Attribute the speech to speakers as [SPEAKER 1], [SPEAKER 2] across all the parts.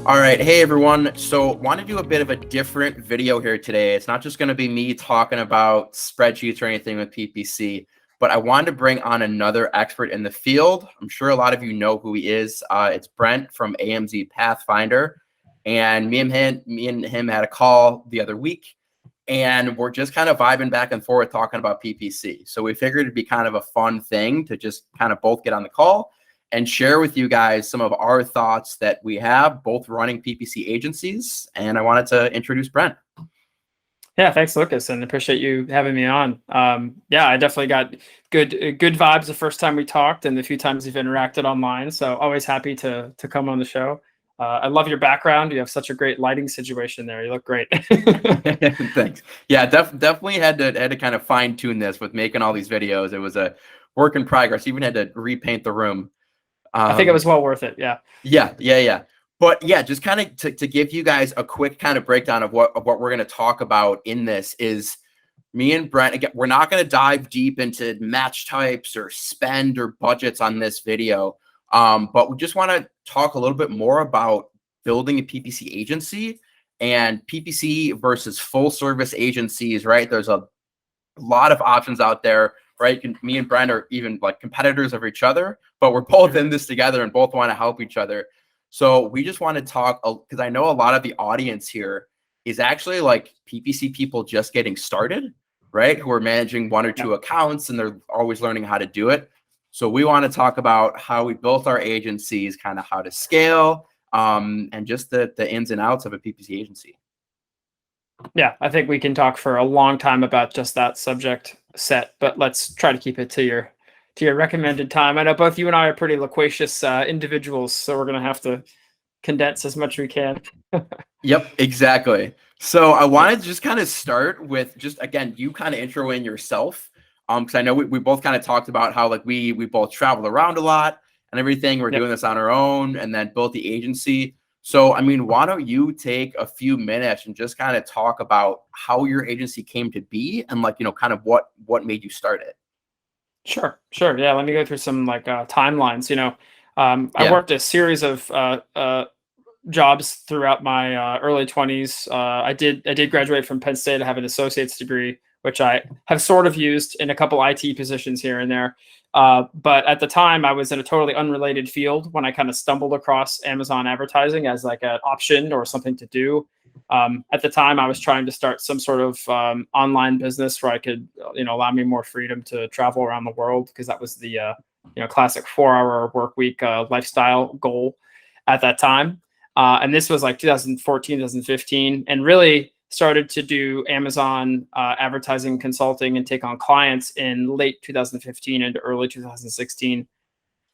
[SPEAKER 1] All right. Hey, everyone. So want to do a bit of a different video here today. It's not just going to be me talking about spreadsheets or anything with PPC, but I wanted to bring on another expert in the field. I'm sure a lot of you know who he is. It's Brent from AMZPathfinder. And me and him had a call the other week, and we're just kind of vibing back and forth talking about PPC. So we figured it'd be kind of a fun thing to just kind of both get on the call and share with you guys some of our thoughts that we have both running PPC agencies. And I wanted to introduce Brent.
[SPEAKER 2] Yeah, thanks, Lucas, and appreciate you having me on. Yeah, I definitely got good vibes the first time we talked, and the few times we've interacted online. So always happy to come on the show. I love your background. You have such a great lighting situation there. You look great.
[SPEAKER 1] Thanks. Yeah, definitely had to kind of fine tune this with making all these videos. It was a work in progress. Even had to repaint the room.
[SPEAKER 2] I think it was well worth it. Yeah.
[SPEAKER 1] Yeah. But yeah, just kind of to give you guys a quick kind of breakdown of what we're going to talk about in this is me and Brent. Again, we're not going to dive deep into match types or spend or budgets on this video, but we just want to talk a little bit more about building a PPC agency and PPC versus full service agencies. Right? There's a lot of options out there. Right? Me and Brent are even like competitors of each other, but we're both in this together and both want to help each other. So we just want to talk, because I know a lot of the audience here is actually like PPC people just getting started, right? Who are managing one or two accounts and they're always learning how to do it. So we want to talk about how we built our agencies, kind of how to scale, and just the ins and outs of a PPC agency.
[SPEAKER 2] Yeah, I think we can talk for a long time about just that subject set, but let's try to keep it to your recommended time. I know both you and I are pretty loquacious individuals, so we're going to have to condense as much as we can.
[SPEAKER 1] Yep, exactly. So I wanted to just kind of start with just, again, you kind of intro in yourself. Because I know we both kind of talked about how like we both travel around a lot and everything. We're doing this on our own and then built the agency. So, I mean, why don't you take a few minutes and just kind of talk about how your agency came to be and like, kind of what made you start it?
[SPEAKER 2] Sure. Yeah, let me go through some like timelines. I worked a series of jobs throughout my early 20s. I did graduate from Penn State. I have an associate's degree, which I have sort of used in a couple IT positions here and there. But at the time, I was in a totally unrelated field when I kind of stumbled across Amazon advertising as like an option or something to do. At the time, I was trying to start some sort of online business where I could, allow me more freedom to travel around the world, because that was the classic 4-hour work week lifestyle goal at that time. And this was like 2014, 2015, and really started to do Amazon advertising consulting and take on clients in late 2015 into early 2016.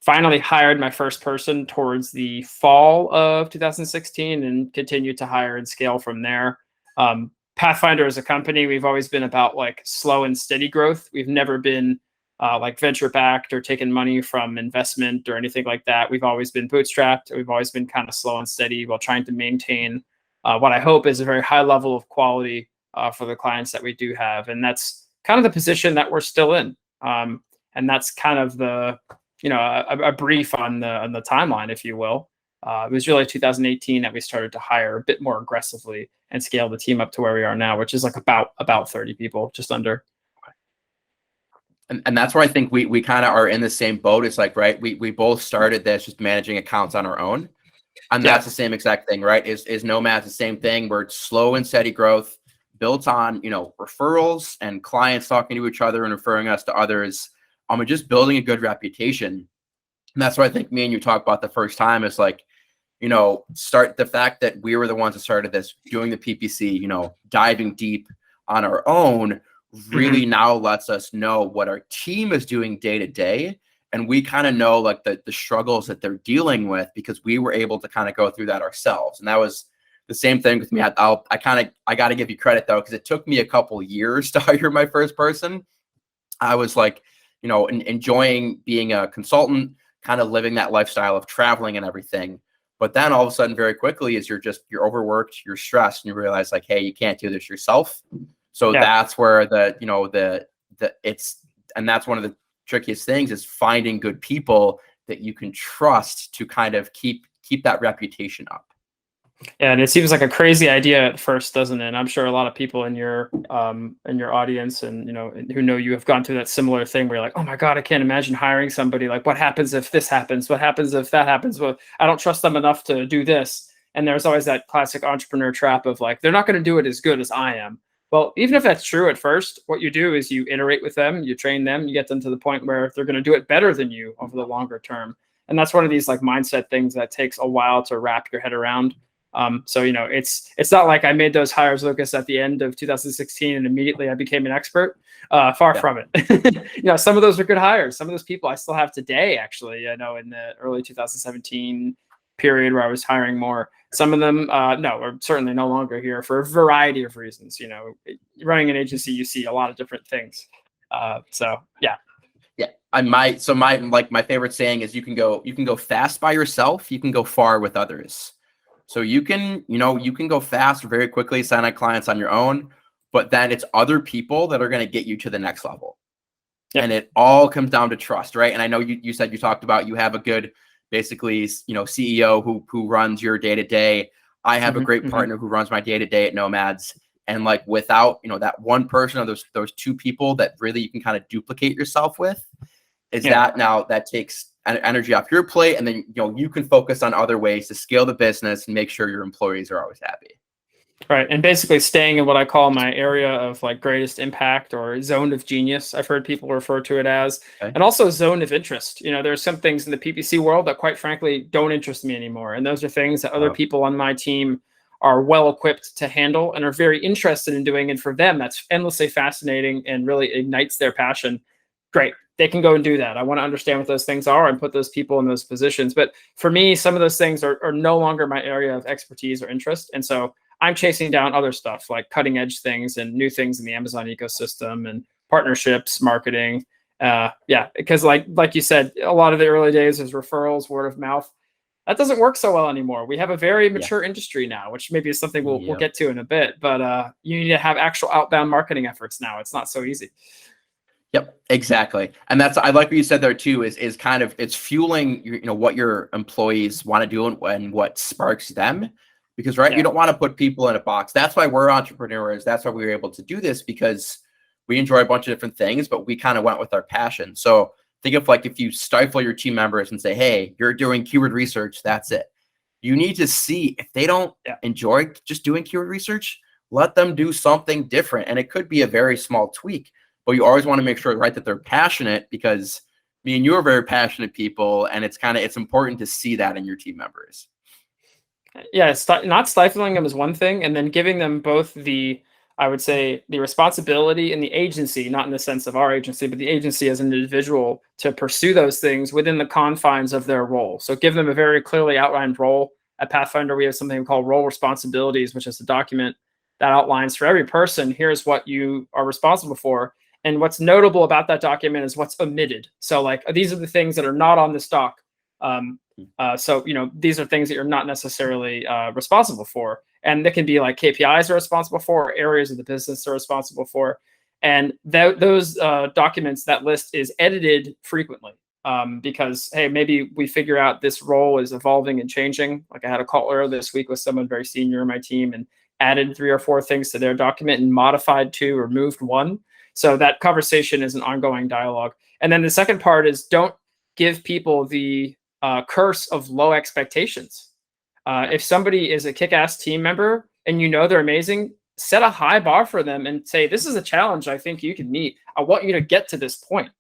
[SPEAKER 2] Finally hired my first person towards the fall of 2016 and continued to hire and scale from there. Pathfinder as a company, we've always been about like slow and steady growth. We've never been like venture backed or taken money from investment or anything like that. We've always been bootstrapped. We've always been kind of slow and steady while trying to maintain what I hope is a very high level of quality for the clients that we do have. And that's kind of the position that we're still in. And that's kind of the, a brief on the timeline, if you will. It was really 2018 that we started to hire a bit more aggressively and scale the team up to where we are now, which is like about 30 people, just under.
[SPEAKER 1] And that's where I think we kind of are in the same boat. It's like, right, we both started this just managing accounts on our own. And that's the same exact thing, right? Is Nomad's the same thing, where it's slow and steady growth built on, referrals and clients talking to each other and referring us to others. And just building a good reputation. And that's what I think me and you talked about the first time is like, start the fact that we were the ones that started this, doing the PPC, diving deep on our own, really now lets us know what our team is doing day to day. And we kind of know like the struggles that they're dealing with, because we were able to kind of go through that ourselves. And that was the same thing with me. I got to give you credit though, because it took me a couple years to hire my first person. I was like, enjoying being a consultant, kind of living that lifestyle of traveling and everything. But then all of a sudden, very quickly, is you're overworked, you're stressed, and you realize like, hey, you can't do this yourself. So that's where that's one of the trickiest things, is finding good people that you can trust to kind of keep that reputation up.
[SPEAKER 2] Yeah, and it seems like a crazy idea at first, doesn't it? And I'm sure a lot of people in your audience and who know you have gone through that similar thing where you're like, oh my God, I can't imagine hiring somebody. Like, what happens if this happens? What happens if that happens? Well, I don't trust them enough to do this. And there's always that classic entrepreneur trap of like, they're not going to do it as good as I am. Well, even if that's true at first, what you do is you iterate with them, you train them, you get them to the point where they're going to do it better than you over the longer term. And that's one of these like mindset things that takes a while to wrap your head around. So it's not like I made those hires, Lucas, at the end of 2016 and immediately I became an expert. Far from it. Some of those are good hires. Some of those people I still have today, actually. In the early 2017 period where I was hiring more. Some of them, no, are certainly no longer here for a variety of reasons. Running an agency, you see a lot of different things. Yeah.
[SPEAKER 1] My favorite saying is you can go fast by yourself, you can go far with others. So you can go fast very quickly, sign on clients on your own, but then it's other people that are going to get you to the next level. Yep. And it all comes down to trust, right? And I know you said, you talked about, you have a good, basically, CEO who runs your day-to-day. I have a great partner who runs my day-to-day at Nomads. And like, without, that one person or those two people that really you can kind of duplicate yourself with, that takes energy off your plate, and then you can focus on other ways to scale the business and make sure your employees are always happy.
[SPEAKER 2] Right, and basically staying in what I call my area of like greatest impact or zone of genius. I've heard people refer to it as, and also zone of interest. There's some things in the PPC world that, quite frankly, don't interest me anymore, and those are things that other people on my team are well equipped to handle and are very interested in doing. And for them, that's endlessly fascinating and really ignites their passion. Great. They can go and do that. I want to understand what those things are and put those people in those positions. But for me, some of those things are no longer my area of expertise or interest. And so I'm chasing down other stuff like cutting edge things and new things in the Amazon ecosystem and partnerships, marketing. Because like you said, a lot of the early days is referrals, word of mouth. That doesn't work so well anymore. We have a very mature industry now, which maybe is something we'll get to in a bit. But you need to have actual outbound marketing efforts now. It's not so easy.
[SPEAKER 1] Yep, exactly. And I like what you said there too, is kind of, it's fueling what your employees want to do and what sparks them, because you don't want to put people in a box. That's why we're entrepreneurs. That's why we were able to do this, because we enjoy a bunch of different things, but we kind of went with our passion. So think of like, if you stifle your team members and say, hey, you're doing keyword research, that's it. You need to see if they don't enjoy just doing keyword research, let them do something different. And it could be a very small tweak. But you always want to make sure, that they're passionate, because me and you are very passionate people, and it's important to see that in your team members.
[SPEAKER 2] Yeah, not stifling them is one thing, and then giving them both I would say, the responsibility and the agency, not in the sense of our agency, but the agency as an individual, to pursue those things within the confines of their role. So give them a very clearly outlined role. At Pathfinder, we have something called role responsibilities, which is a document that outlines for every person, here's what you are responsible for. And what's notable about that document is what's omitted. So like, these are the things that are not on the stock. So these are things that you're not necessarily responsible for. And they can be like KPIs are responsible for, areas of the business are responsible for. And those documents, that list is edited frequently because, hey, maybe we figure out this role is evolving and changing. Like I had a call earlier this week with someone very senior in my team and added 3 or 4 things to their document and modified 2 or moved 1. So that conversation is an ongoing dialogue. And then the second part is, don't give people the curse of low expectations. If somebody is a kick-ass team member and they're amazing, set a high bar for them and say, this is a challenge I think you can meet. I want you to get to this point.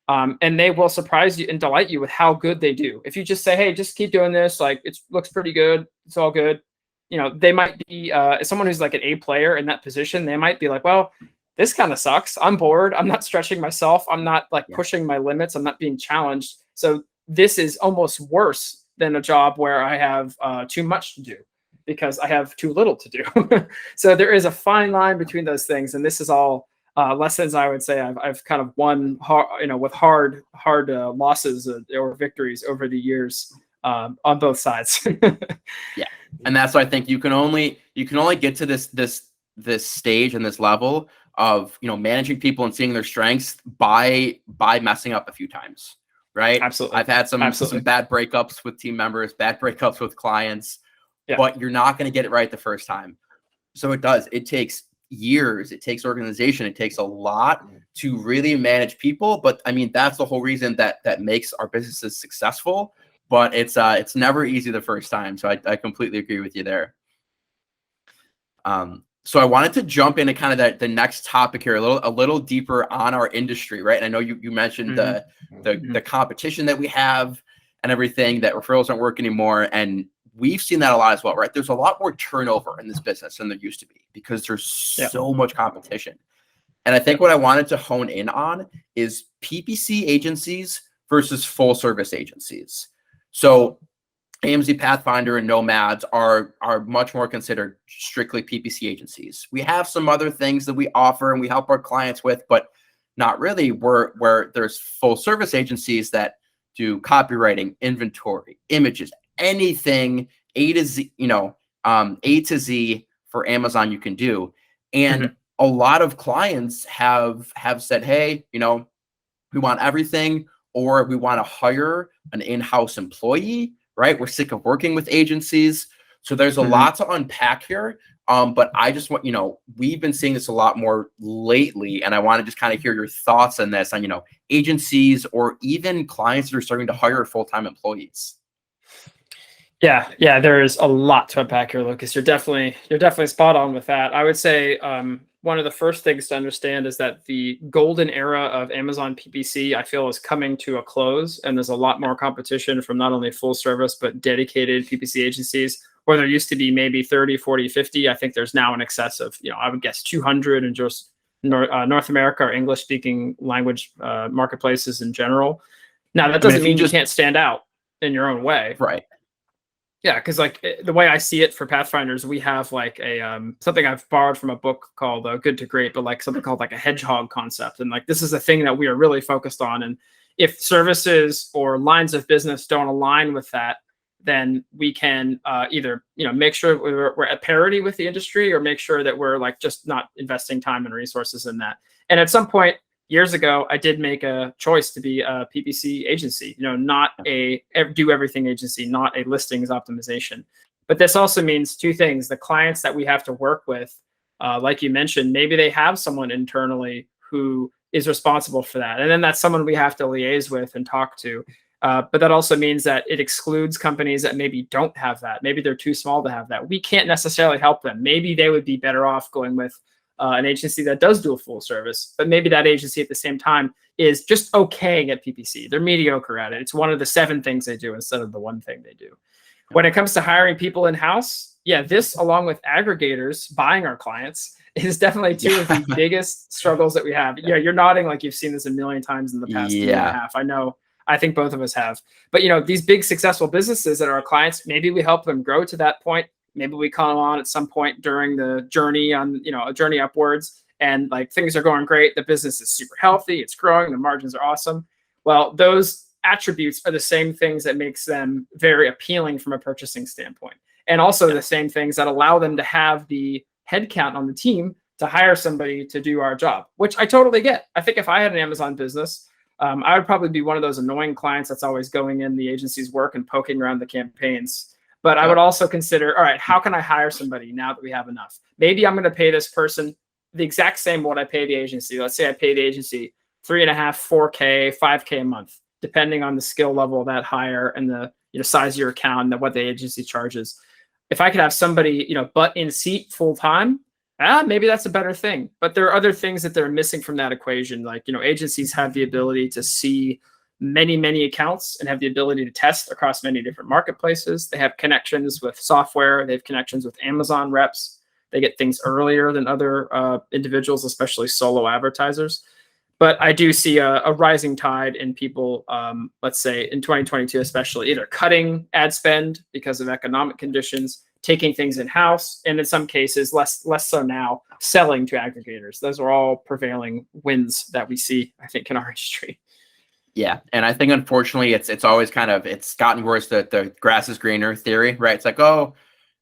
[SPEAKER 2] And they will surprise you and delight you with how good they do. If you just say, hey, just keep doing this, like it looks pretty good, it's all good. They might be someone who's like an A player in that position. They might be like, well, this kind of sucks. I'm bored. I'm not stretching myself. I'm not pushing my limits. I'm not being challenged. So this is almost worse than a job where I have too much to do because I have too little to do. So there is a fine line between those things. And this is all lessons I would say I've kind of won with hard losses or victories over the years on both sides.
[SPEAKER 1] Yeah. And that's why I think you can only get to this stage and this level of managing people and seeing their strengths by messing up a few times, right?
[SPEAKER 2] Absolutely.
[SPEAKER 1] I've had some bad breakups with team members, bad breakups with clients, but you're not going to get it right the first time. So it takes years, it takes organization, it takes a lot to really manage people. But I mean, that's the whole reason that makes our businesses successful. But it's never easy the first time. So I completely agree with you there. So I wanted to jump into kind of the next topic here, a little deeper on our industry, right? And I know you mentioned the competition that we have and everything, that referrals don't work anymore. And we've seen that a lot as well, right? There's a lot more turnover in this business than there used to be because there's so much competition. And I think what I wanted to hone in on is PPC agencies versus full service agencies. So AMZPathfinder and Nomads are much more considered strictly PPC agencies. We have some other things that we offer and we help our clients with, but not really where there's full service agencies that do copywriting, inventory, images, anything A to Z, A to Z for Amazon you can do. And a lot of clients have said, hey, we want everything, or we want to hire an in-house employee, right? We're sick of working with agencies. So there's a lot to unpack here. But I just want, we've been seeing this a lot more lately, and I want to just kind of hear your thoughts on this, on, agencies or even clients that are starting to hire full-time employees.
[SPEAKER 2] Yeah, there is a lot to unpack here, Lucas. You're definitely spot on with that. I would say one of the first things to understand is that the golden era of Amazon PPC, I feel, is coming to a close, and there's a lot more competition from not only full service but dedicated PPC agencies. Where there used to be maybe 30, 40, 50, I think there's now in excess of, I would guess 200 in just North America or English-speaking language marketplaces in general. Now, that doesn't mean you can't stand out in your own way.
[SPEAKER 1] Right.
[SPEAKER 2] Yeah, because the way I see it for Pathfinders, we have like a something I've borrowed from a book called Good to Great, but like something called like a hedgehog concept. And like this is a thing that we are really focused on. And if services or lines of business don't align with that, then we can either make sure we're at parity with the industry, or make sure that we're like just not investing time and resources in that. And at some point years ago, I did make a choice to be a PPC agency, not a do everything agency, not a listings optimization. But this also means two things: the clients that we have to work with, like you mentioned, maybe they have someone internally who is responsible for that, and then that's someone we have to liaise with and talk to. But that also means that it excludes companies that maybe don't have that. Maybe they're too small to have that. We can't necessarily help them. Maybe they would be better off going with an agency that does do a full service, but maybe that agency at the same time is just okay at PPC. They're mediocre at it. It's one of the 7 things they do instead of the 1 thing they do. When it comes to hiring people in-house, this, along with aggregators buying our clients, is definitely 2 of the biggest struggles that we have. Yeah, you're nodding like you've seen this a million times in the past year and a half. I know. I think both of us have. But these big successful businesses that are our clients, maybe we help them grow to that point. Maybe we come on at some point during the journey on, a journey upwards, and like things are going great. The business is super healthy. It's growing. The margins are awesome. Well, those attributes are the same things that makes them very appealing from a purchasing standpoint. And also the same things that allow them to have the headcount on the team to hire somebody to do our job, which I totally get. I think if I had an Amazon business, I would probably be one of those annoying clients that's always going in the agency's work and poking around the campaigns. But I would also consider, all right, how can I hire somebody now that we have enough? Maybe I'm going to pay this person the exact same what I pay the agency. Let's say I pay the agency $3.5, $4K, $5K a month, depending on the skill level of that hire and the size of your account and what the agency charges. If I could have somebody butt in seat full time, maybe that's a better thing. But there are other things that they're missing from that equation. Like, agencies have the ability to see many, many accounts and have the ability to test across many different marketplaces. They have connections with software. They have connections with Amazon reps. They get things earlier than other individuals, especially solo advertisers. But I do see a rising tide in people, let's say in 2022, especially either cutting ad spend because of economic conditions, taking things in-house, and in some cases, less so now, selling to aggregators. Those are all prevailing winds that we see, I think, in our industry.
[SPEAKER 1] Yeah, and I think unfortunately it's always it's gotten worse, the grass is greener theory, right? It's like,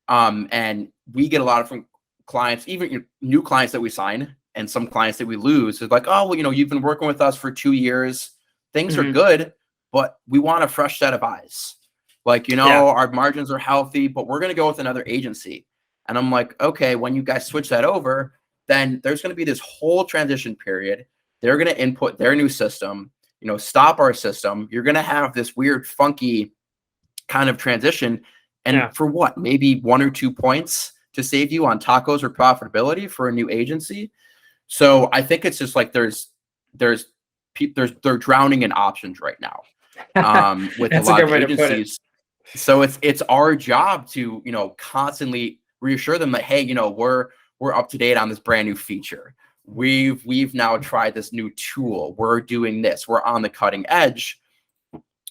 [SPEAKER 1] and we get a lot of from clients, even new clients that we sign, and some clients that we lose. It's like, you've been working with us for 2 years. Things are good, but we want a fresh set of eyes. Like,
[SPEAKER 2] Yeah.
[SPEAKER 1] our margins are healthy, but we're going to go with another agency. And I'm like, okay, when you guys switch that over, then there's going to be this whole transition period. They're going to input their new system, stop our system. You're going to have this weird, funky kind of transition. And for what? Maybe 1 or 2 points to save you on tacos or profitability for a new agency. So I think it's just like they're drowning in options right now with a lot of agencies. So it's our job to, constantly reassure them that, hey, we're up to date on this brand new feature. We've now tried this new tool. We're doing this. We're on the cutting edge.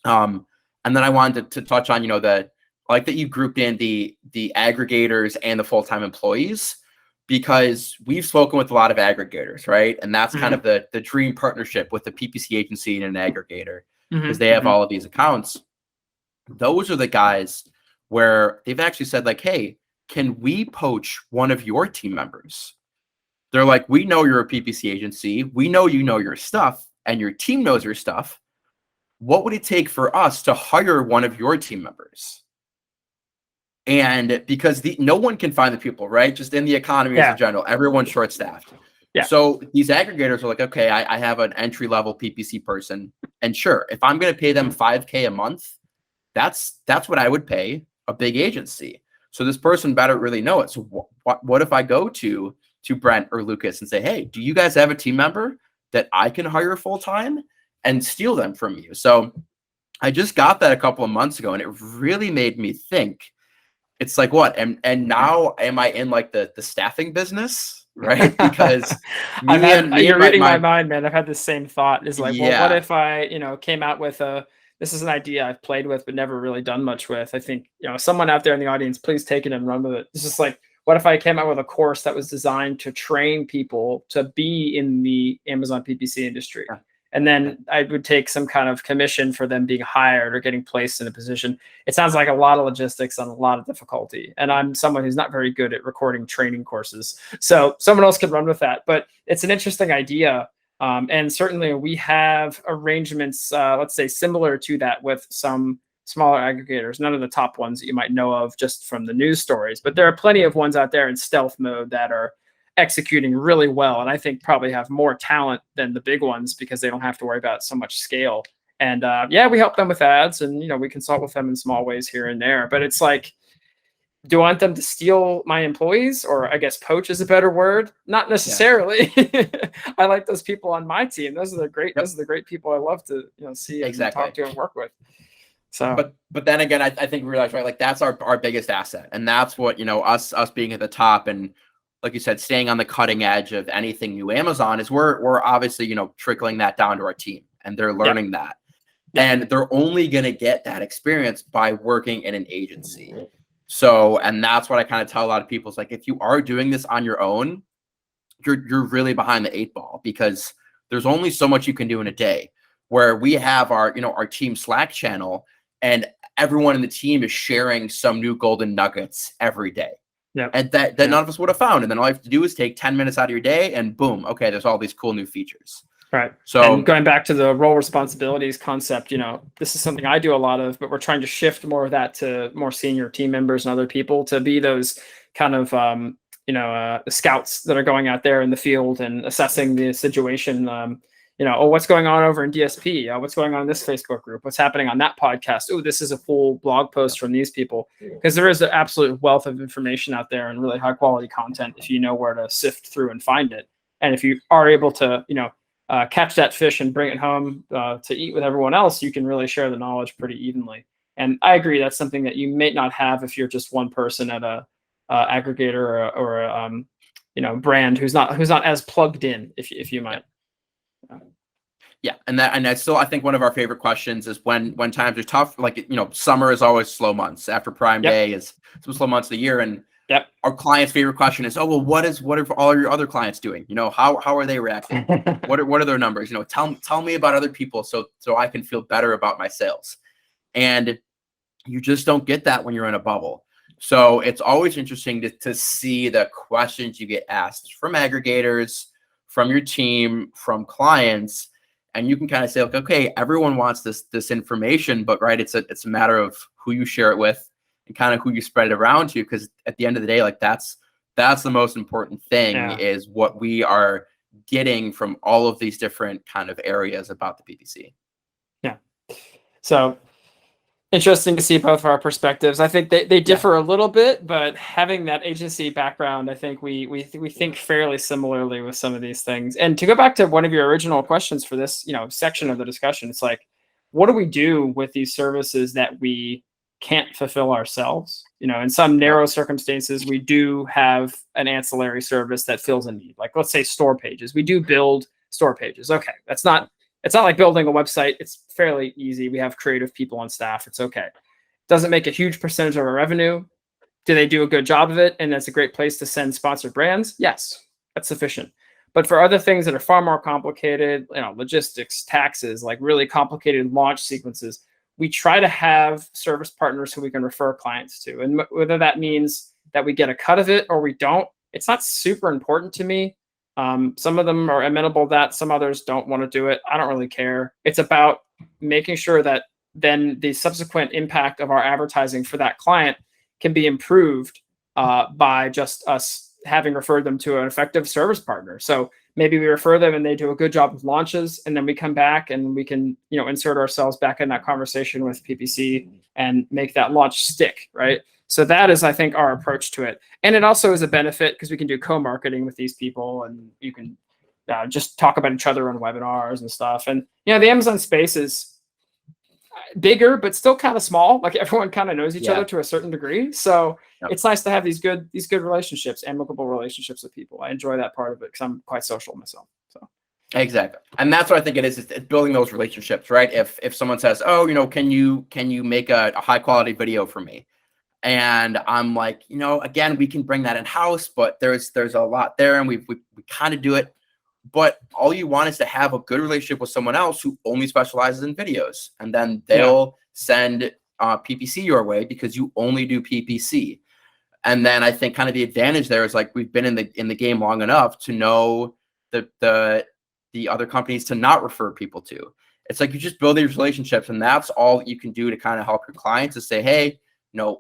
[SPEAKER 1] And then I wanted to touch on, I like that you grouped in the aggregators and the full-time employees, because we've spoken with a lot of aggregators, right? And that's kind of the dream partnership with the PPC agency and an aggregator, because they have all of these accounts. Those are the guys where they've actually said, like, hey, can we poach one of your team members? They're like, we know you're a PPC agency. We know you know your stuff and your team knows your stuff. What would it take for us to hire one of your team members? And because no one can find the people, right? Just in the economy as a general, everyone's short-staffed. Yeah. So these aggregators are like, okay, I have an entry-level PPC person. And sure, if I'm going to pay them $5K a month, that's what I would pay a big agency. So this person better really know it. So what if I go to Brent or Lucas and say, hey, do you guys have a team member that I can hire full-time and steal them from you? So I just got that a couple of months ago, and it really made me think. It's like, what? And now am I in like the staffing business, right? Because
[SPEAKER 2] you're reading my mind, man. I've had the same thought. Is like, well, what if I, came out with this is an idea I've played with but never really done much with. I think, someone out there in the audience, please take it and run with it. It's just like, what if I came out with a course that was designed to train people to be in the Amazon PPC industry? Yeah. And then I would take some kind of commission for them being hired or getting placed in a position. It sounds like a lot of logistics and a lot of difficulty. And I'm someone who's not very good at recording training courses. So someone else could run with that. But it's an interesting idea. And certainly we have arrangements, let's say, similar to that with some smaller aggregators. None of the top ones that you might know of just from the news stories. But there are plenty of ones out there in stealth mode that are executing really well, and I think probably have more talent than the big ones because they don't have to worry about so much scale. And we help them with ads, and we consult with them in small ways here and there. But it's like, do I want them to steal my employees, or I guess poach is a better word? Not necessarily. Yeah. I like those people on my team. Those are the great. Those are the great people I love to see and talk to and work with. So,
[SPEAKER 1] but then again, I think we realize, right, like that's our biggest asset, and that's what us being at the top and, like you said, staying on the cutting edge of anything new Amazon is we're obviously, trickling that down to our team, and they're learning that. And they're only going to get that experience by working in an agency. So, and that's what I kind of tell a lot of people. It's like, if you are doing this on your own, you're really behind the 8 ball, because there's only so much you can do in a day. Where we have our team Slack channel, and everyone in the team is sharing some new golden nuggets every day. Yeah. And that none of us would have found. And then all you have to do is take 10 minutes out of your day and boom, okay, there's all these cool new features.
[SPEAKER 2] Right. So, and going back to the role responsibilities concept, this is something I do a lot of, but we're trying to shift more of that to more senior team members and other people to be those kind of, the scouts that are going out there in the field and assessing the situation. What's going on over in DSP? What's going on in this Facebook group? What's happening on that podcast? Oh, this is a full blog post from these people. Because there is an absolute wealth of information out there and really high quality content if you know where to sift through and find it. And if you are able to, catch that fish and bring it home to eat with everyone else, you can really share the knowledge pretty evenly. And I agree, that's something that you may not have if you're just one person at a aggregator or a brand who's not as plugged in, if you might.
[SPEAKER 1] Yeah, and that's still, I think, one of our favorite questions is when times are tough. Like, summer is always slow months. After Prime Day is some slow months of the year, and our client's favorite question is, oh well, what are all your other clients doing? How are they reacting? what are their numbers? Tell me about other people so I can feel better about my sales. And you just don't get that when you're in a bubble. So it's always interesting to see the questions you get asked from aggregators, from your team, from clients. and you can kind of say, like, okay, everyone wants this information, but right, it's a matter of who you share it with and kind of who you spread it around to, because at the end of the day, like that's the most important thing, is what we are getting from all of these different kind of areas about the PPC.
[SPEAKER 2] Yeah. So interesting to see both of our perspectives. I think they differ a little bit, but having that agency background, I think we think fairly similarly with some of these things. And to go back to one of your original questions for this, section of the discussion, it's like, what do we do with these services that we can't fulfill ourselves? In some narrow circumstances, we do have an ancillary service that fills a need. Like, let's say store pages. We do build store pages. Okay, it's not like building a website. It's fairly easy. We have creative people on staff. It's okay. Doesn't make a huge percentage of our revenue. Do they do a good job of it? And that's a great place to send sponsored brands? Yes, that's sufficient. But for other things that are far more complicated, logistics, taxes, like really complicated launch sequences, we try to have service partners who we can refer clients to. And whether that means that we get a cut of it or we don't, it's not super important to me. Some of them are amenable to that. Some others don't want to do it. I don't really care. It's about making sure that then the subsequent impact of our advertising for that client can be improved by just us having referred them to an effective service partner. So maybe we refer them and they do a good job with launches, and then we come back and we can, insert ourselves back in that conversation with PPC and make that launch stick, right? So that is, I think, our approach to it. And it also is a benefit because we can do co-marketing with these people, and you can just talk about each other on webinars and stuff. And, the Amazon space is bigger, but still kind of small. Like, everyone kind of knows each other to a certain degree. So it's nice to have these good relationships, amicable relationships with people. I enjoy that part of it because I'm quite social myself. So.
[SPEAKER 1] Exactly. And that's what I think it is. It's building those relationships, right? If someone says, oh, can you make a high quality video for me? And I'm like, again, we can bring that in house, but there's a lot there, and we kind of do it. But all you want is to have a good relationship with someone else who only specializes in videos, and then they'll send PPC your way because you only do PPC. And then I think kind of the advantage there is, like, we've been in the game long enough to know the other companies to not refer people to. It's like you just build these relationships, and that's all you can do to kind of help your clients, is say, hey,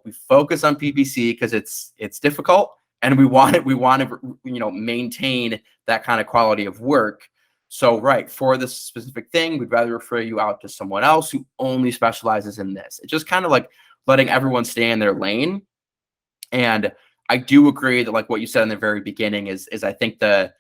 [SPEAKER 1] we focus on PPC because it's difficult, and we want to maintain that kind of quality of work. So for this specific thing, we'd rather refer you out to someone else who only specializes in this. It's just kind of like letting everyone stay in their lane. And I do agree that, like what you said in the very beginning, is I think the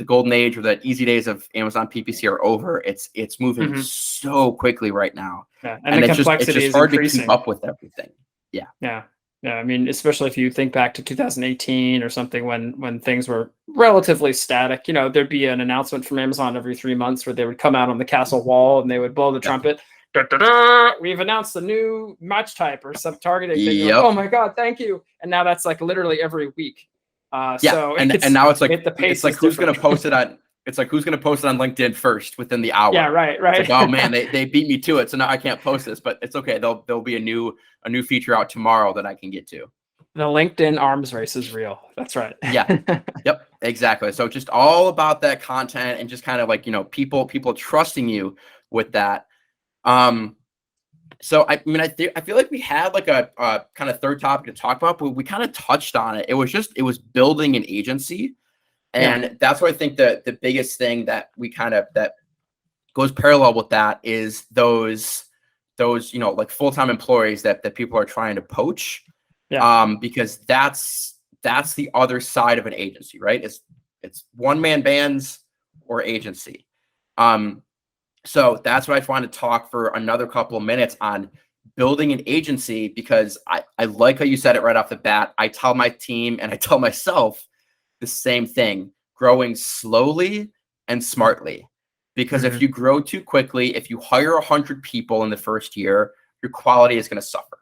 [SPEAKER 1] golden age or the easy days of Amazon PPC are over. It's moving so quickly right now.
[SPEAKER 2] Yeah. And it's just
[SPEAKER 1] hard
[SPEAKER 2] increasing.
[SPEAKER 1] to keep up with everything.
[SPEAKER 2] Yeah. I mean, especially if you think back to 2018 or something, when things were relatively static, there'd be an announcement from Amazon every 3 months where they would come out on the castle wall and they would blow the trumpet. Da, da, da, we've announced a new match type or some targeting thing. Like, oh my God, thank you. And now that's like literally every week. So
[SPEAKER 1] and now it's like
[SPEAKER 2] it's
[SPEAKER 1] like who's going to post it on LinkedIn first within the hour.
[SPEAKER 2] Yeah, right.
[SPEAKER 1] It's like, oh man, they beat me to it, so now I can't post this, but it's okay. There'll be a new feature out tomorrow that I can get to.
[SPEAKER 2] The LinkedIn arms race is real. That's right.
[SPEAKER 1] Yeah. Yep. Exactly. So just all about that content and just kind of like, people trusting you with that. So I feel like we had like a kind of third topic to talk about, but we kind of touched on it. It was building an agency. And that's what I think the biggest thing that we that goes parallel with that is those like full-time employees that people are trying to poach. Because that's the other side of an agency, right? It's one-man bands or agency. So that's what I want to talk for another couple of minutes on building an agency, because I like how you said it right off the bat. I tell my team and I tell myself the same thing: growing slowly and smartly. Because if you grow too quickly, if you hire 100 people in the first year, your quality is going to suffer.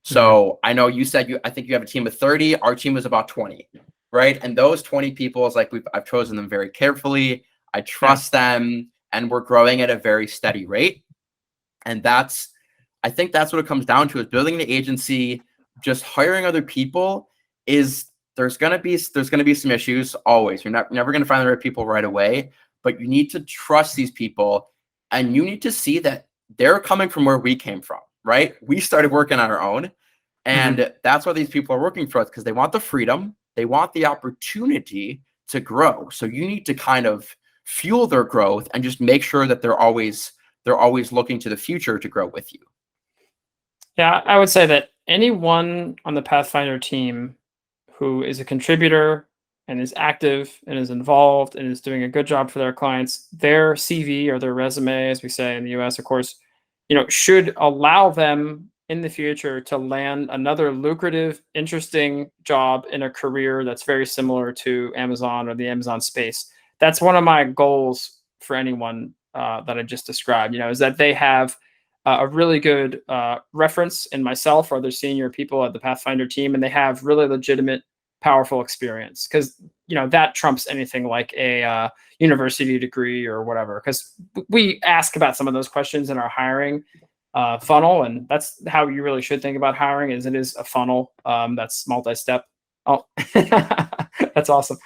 [SPEAKER 1] So I know you said I think you have a team of 30. Our team was about 20, right? And those 20 people is like I've chosen them very carefully. I trust them, and we're growing at a very steady rate. And I think that's what it comes down to, is building an agency. Just hiring other people there's gonna be some issues always. You're never gonna find the right people right away. but you need to trust these people, and you need to see that they're coming from where we came from, right? We started working on our own, and that's why these people are working for us, because they want the freedom, they want the opportunity to grow. So you need to kind of fuel their growth and just make sure that they're always looking to the future to grow with you.
[SPEAKER 2] Yeah, I would say that anyone on the Pathfinder team who is a contributor and is active and is involved and is doing a good job for their clients, their CV or their resume, as we say in the US, of course, should allow them in the future to land another lucrative, interesting job in a career that's very similar to Amazon or the Amazon space. That's one of my goals for anyone that I just described, is that they have a really good reference in myself or other senior people at the Pathfinder team, and they have really legitimate, powerful experience, because that trumps anything like a university degree or whatever. Because we ask about some of those questions in our hiring funnel, and that's how you really should think about hiring. It is a funnel that's multi-step. Oh, that's awesome.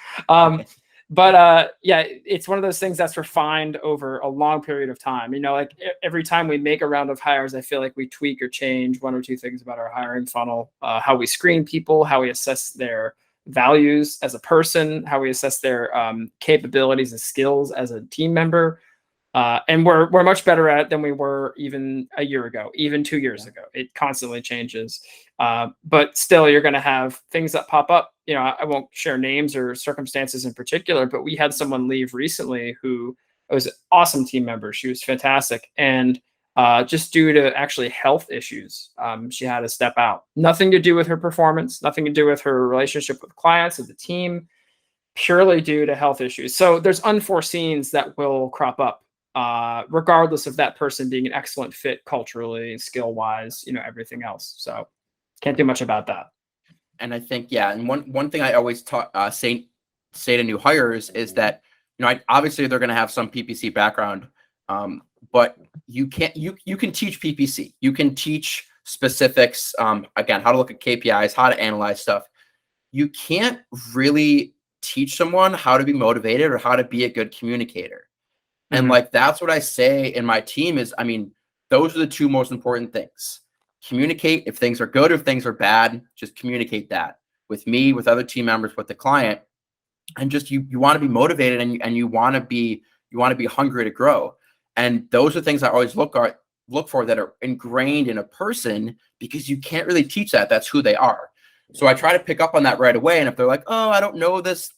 [SPEAKER 2] But yeah, it's one of those things that's refined over a long period of time. Like every time we make a round of hires, I feel like we tweak or change one or two things about our hiring funnel, how we screen people, how we assess their values as a person, how we assess their capabilities and skills as a team member. And we're much better at it than we were even a year ago, even 2 years ago. It constantly changes. But still, you're going to have things that pop up. I won't share names or circumstances in particular, but we had someone leave recently who was an awesome team member. She was fantastic. And just due to actually health issues, she had to step out. Nothing to do with her performance, nothing to do with her relationship with clients or the team, purely due to health issues. So there's unforeseens that will crop up. Regardless of that person being an excellent fit culturally, skill-wise, everything else. So can't do much about that.
[SPEAKER 1] And I think, yeah, and one thing I always say to new hires is that, obviously they're going to have some PPC background, but you can teach PPC. You can teach specifics, again, how to look at KPIs, how to analyze stuff. You can't really teach someone how to be motivated or how to be a good communicator. And like, that's what I say in my team is, those are the two most important things. Communicate if things are good, if things are bad, just communicate that with me, with other team members, with the client. And just, you want to be motivated and you want to be hungry to grow. And those are things I always look for that are ingrained in a person, because you can't really teach that. That's who they are. So I try to pick up on that right away. And if they're like, oh, I don't know this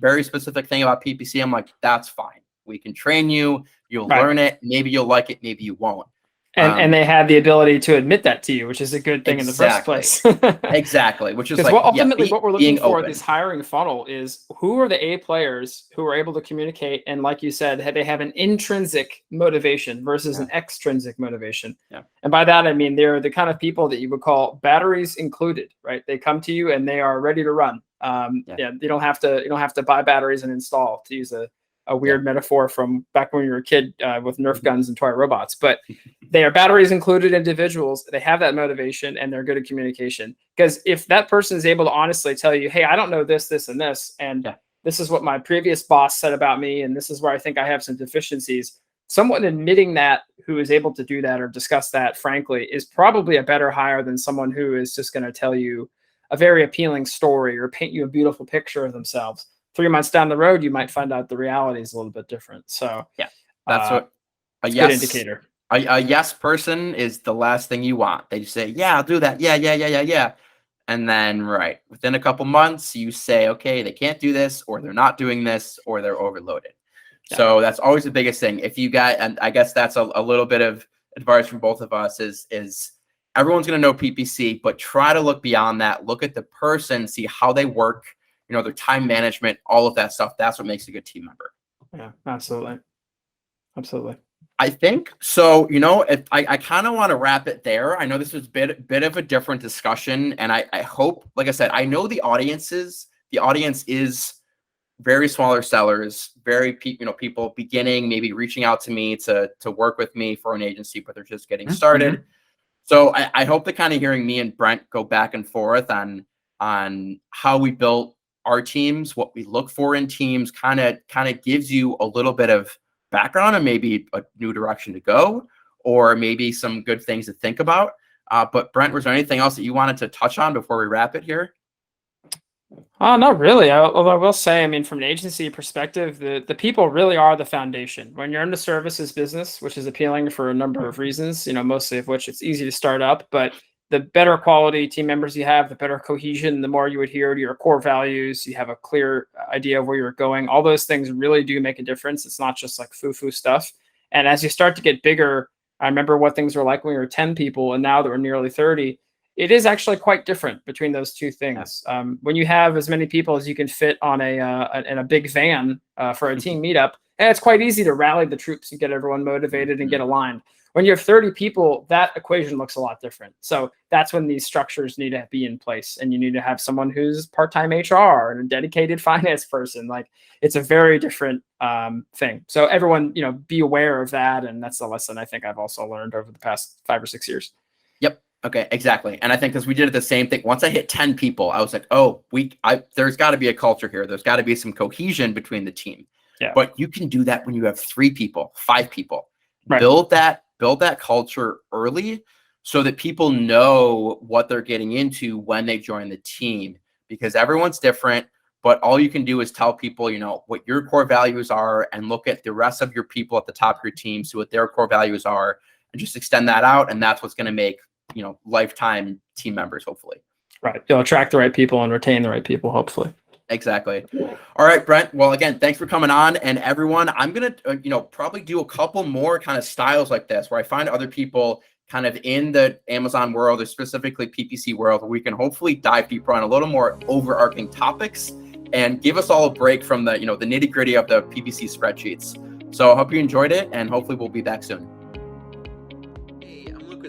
[SPEAKER 1] very specific thing about PPC, I'm like, that's fine. We can train you. You'll learn it. Maybe you'll like it. Maybe you won't.
[SPEAKER 2] And they had the ability to admit that to you, which is a good thing in the first place.
[SPEAKER 1] Exactly. Which is like,
[SPEAKER 2] ultimately what we're looking for
[SPEAKER 1] open.
[SPEAKER 2] This hiring funnel is, who are the A players who are able to communicate, and like you said, they have an intrinsic motivation versus an extrinsic motivation. Yeah. And by that I mean they're the kind of people that you would call batteries included, right? They come to you and they are ready to run. You don't have to buy batteries and install, to use a weird metaphor from back when you were a kid with Nerf guns and toy robots, but they are batteries included individuals. They have that motivation and they're good at communication. Because if that person is able to honestly tell you, hey, I don't know this, this, and this, and this is what my previous boss said about me, and this is where I think I have some deficiencies, someone admitting that, who is able to do that or discuss that frankly, is probably a better hire than someone who is just going to tell you a very appealing story or paint you a beautiful picture of themselves. 3 months down the road, you might find out the reality is a little bit different. So
[SPEAKER 1] that's what a
[SPEAKER 2] good indicator.
[SPEAKER 1] A yes person is the last thing you want. They just say, yeah, I'll do that. Yeah. And then within a couple months, you say, okay, they can't do this, or they're not doing this, or they're overloaded. Yeah. So that's always the biggest thing. If you got, and I guess that's a little bit of advice from both of us is everyone's going to know PPC, but try to look beyond that. Look at the person, see how they work, their time management, all of that stuff. That's what makes a good team member.
[SPEAKER 2] Yeah, absolutely.
[SPEAKER 1] I think so. If I kind of want to wrap it there. I know this was a bit of a different discussion, and I hope, like I said, I know the audience is very smaller sellers, very people beginning, maybe reaching out to me to work with me for an agency, but they're just getting started. So I hope that kind of hearing me and Brent go back and forth on how we built our teams, what we look for in teams, kind of gives you a little bit of background and maybe a new direction to go, or maybe some good things to think about. But Brent, was there anything else that you wanted to touch on before we wrap it here?
[SPEAKER 2] Oh, not really. Although I will say, I mean, from an agency perspective, the people really are the foundation. When you're in the services business, which is appealing for a number of reasons, mostly of which it's easy to start up, but the better quality team members you have, the better cohesion, the more you adhere to your core values, you have a clear idea of where you're going. All those things really do make a difference. It's not just like foo-foo stuff. And as you start to get bigger, I remember what things were like when we were 10 people, and now that we're nearly 30. It is actually quite different between those two things. Yeah. When you have as many people as you can fit on in a big van for a team meetup, and it's quite easy to rally the troops and get everyone motivated and get aligned. When you have 30 people, that equation looks a lot different. So that's when these structures need to be in place, and you need to have someone who's part-time HR and a dedicated finance person. Like, it's a very different thing. So everyone, be aware of that, and that's the lesson I think I've also learned over the past 5 or 6 years.
[SPEAKER 1] Yep. Okay, exactly. And I think because we did the same thing. Once I hit 10 people, I was like, oh, there's got to be a culture here. There's got to be some cohesion between the team.
[SPEAKER 2] Yeah.
[SPEAKER 1] But you can do that when you have 3 people, 5 people.
[SPEAKER 2] Right.
[SPEAKER 1] Build that culture early so that people know what they're getting into when they join the team, because everyone's different. But all you can do is tell people, what your core values are, and look at the rest of your people at the top of your team, see what their core values are, and just extend that out. And that's what's going to make lifetime team members, hopefully.
[SPEAKER 2] Right. You'll attract the right people and retain the right people, hopefully.
[SPEAKER 1] Exactly. All right, Brent. Well, again, thanks for coming on. And everyone, I'm going to, probably do a couple more kind of styles like this, where I find other people kind of in the Amazon world, or specifically PPC world, where we can hopefully dive deeper on a little more overarching topics and give us all a break from the, the nitty gritty of the PPC spreadsheets. So I hope you enjoyed it, and hopefully we'll be back soon.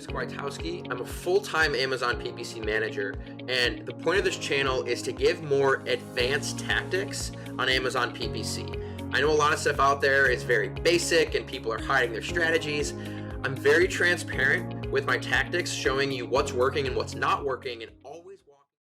[SPEAKER 1] I'm a full-time Amazon PPC manager, and the point of this channel is to give more advanced tactics on Amazon PPC. I know a lot of stuff out there is very basic and people are hiding their strategies. I'm very transparent with my tactics, showing you what's working and what's not working, and